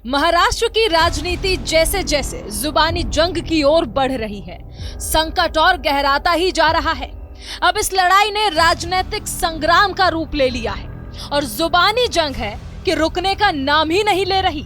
महाराष्ट्र की राजनीति जैसे जैसे जुबानी जंग की ओर बढ़ रही है, संकट और गहराता ही जा रहा है। अब इस लड़ाई ने राजनीतिक संग्राम का रूप ले लिया है और जुबानी जंग है कि रुकने का नाम ही नहीं ले रही।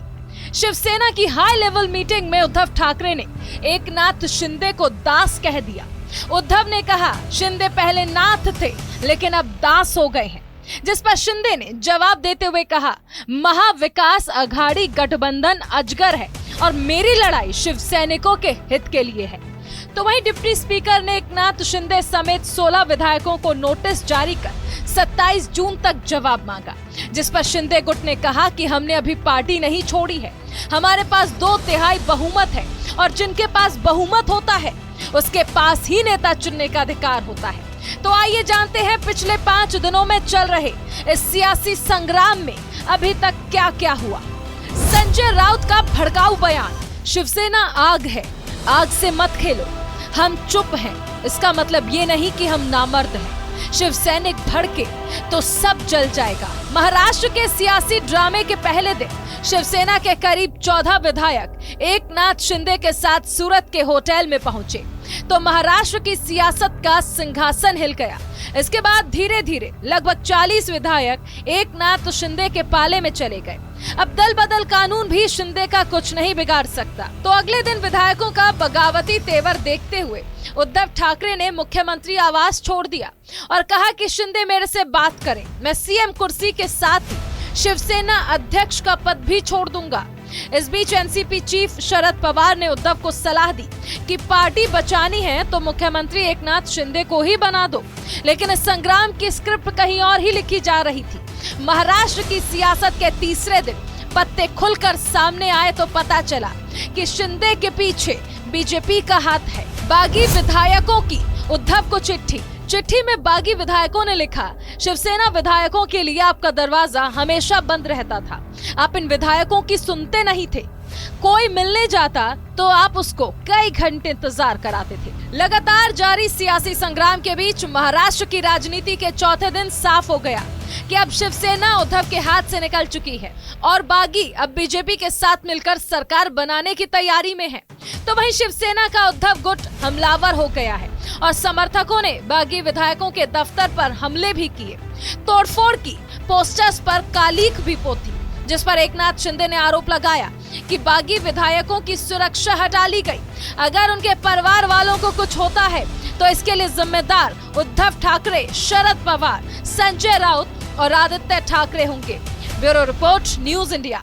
शिवसेना की हाई लेवल मीटिंग में उद्धव ठाकरे ने एकनाथ शिंदे को दास कह दिया। उद्धव ने कहा, शिंदे पहले नाथ थे लेकिन अब दास हो गए हैं, जिस पर शिंदे ने जवाब देते हुए कहा, महाविकास अघाड़ी गठबंधन अजगर है और मेरी लड़ाई शिव सैनिकों के हित के लिए है। तो वहीं डिप्टी स्पीकर ने एकनाथ शिंदे समेत 16 विधायकों को नोटिस जारी कर 27 जून तक जवाब मांगा, जिस पर शिंदे गुट ने कहा कि हमने अभी पार्टी नहीं छोड़ी है, हमारे पास 2/3 बहुमत है और जिनके पास बहुमत होता है उसके पास ही नेता चुनने का अधिकार होता है। तो आइए जानते हैं पिछले 5 दिनों में चल रहे इस सियासी संग्राम में अभी तक क्या क्या हुआ। संजय राउत का भड़काऊ बयान, शिवसेना आग है, आग से मत खेलो, हम चुप हैं, इसका मतलब ये नहीं कि हम नामर्द हैं, शिव सैनिक भड़के तो सब जल जाएगा। महाराष्ट्र के सियासी ड्रामे के पहले दिन शिवसेना के करीब 14 विधायक एकनाथ शिंदे के साथ सूरत के होटल में पहुंचे तो महाराष्ट्र की सियासत का सिंहासन हिल गया। इसके बाद धीरे धीरे लगभग 40 विधायक एकनाथ शिंदे के पाले में चले गए। अब दल बदल कानून भी शिंदे का कुछ नहीं बिगाड़ सकता। तो अगले दिन विधायकों का बगावती तेवर देखते हुए उद्धव ठाकरे ने मुख्यमंत्री आवास छोड़ दिया और कहा कि शिंदे मेरे से बात करें, मैं सीएम कुर्सी के साथ ही शिवसेना अध्यक्ष का पद भी छोड़ दूंगा। इस बीच एनसीपी चीफ शरद पवार ने उद्धव को सलाह दी कि पार्टी बचानी है तो मुख्यमंत्री एकनाथ शिंदे को ही बना दो, लेकिन इस संग्राम की स्क्रिप्ट कहीं और ही लिखी जा रही थी। महाराष्ट्र की सियासत के तीसरे दिन पत्ते खुलकर सामने आए तो पता चला कि शिंदे के पीछे बीजेपी का हाथ है। बागी विधायकों की उद्धव को चिट्ठी में बागी विधायकों ने लिखा, शिवसेना विधायकों के लिए आपका दरवाजा हमेशा बंद रहता था, आप इन विधायकों की सुनते नहीं थे, कोई मिलने जाता तो आप उसको कई घंटे इंतजार कराते थे। लगातार जारी सियासी संग्राम के बीच महाराष्ट्र की राजनीति के चौथे दिन साफ हो गया कि अब शिवसेना उद्धव के हाथ से निकल चुकी है और बागी अब बीजेपी के साथ मिलकर सरकार बनाने की तैयारी में है। तो वहीं शिवसेना का उद्धव गुट हमलावर हो गया है और समर्थकों ने बागी विधायकों के दफ्तर पर हमले भी किए, तोड़फोड़ की, पोस्टर्स पर कालीख भी पोती, जिस पर एकनाथ शिंदे ने आरोप लगाया कि बागी विधायकों की सुरक्षा हटा ली गई। अगर उनके परिवार वालों को कुछ होता है तो इसके लिए जिम्मेदार उद्धव ठाकरे, शरद पवार, संजय राउत और आदित्य ठाकरे होंगे। Bureau report, news India.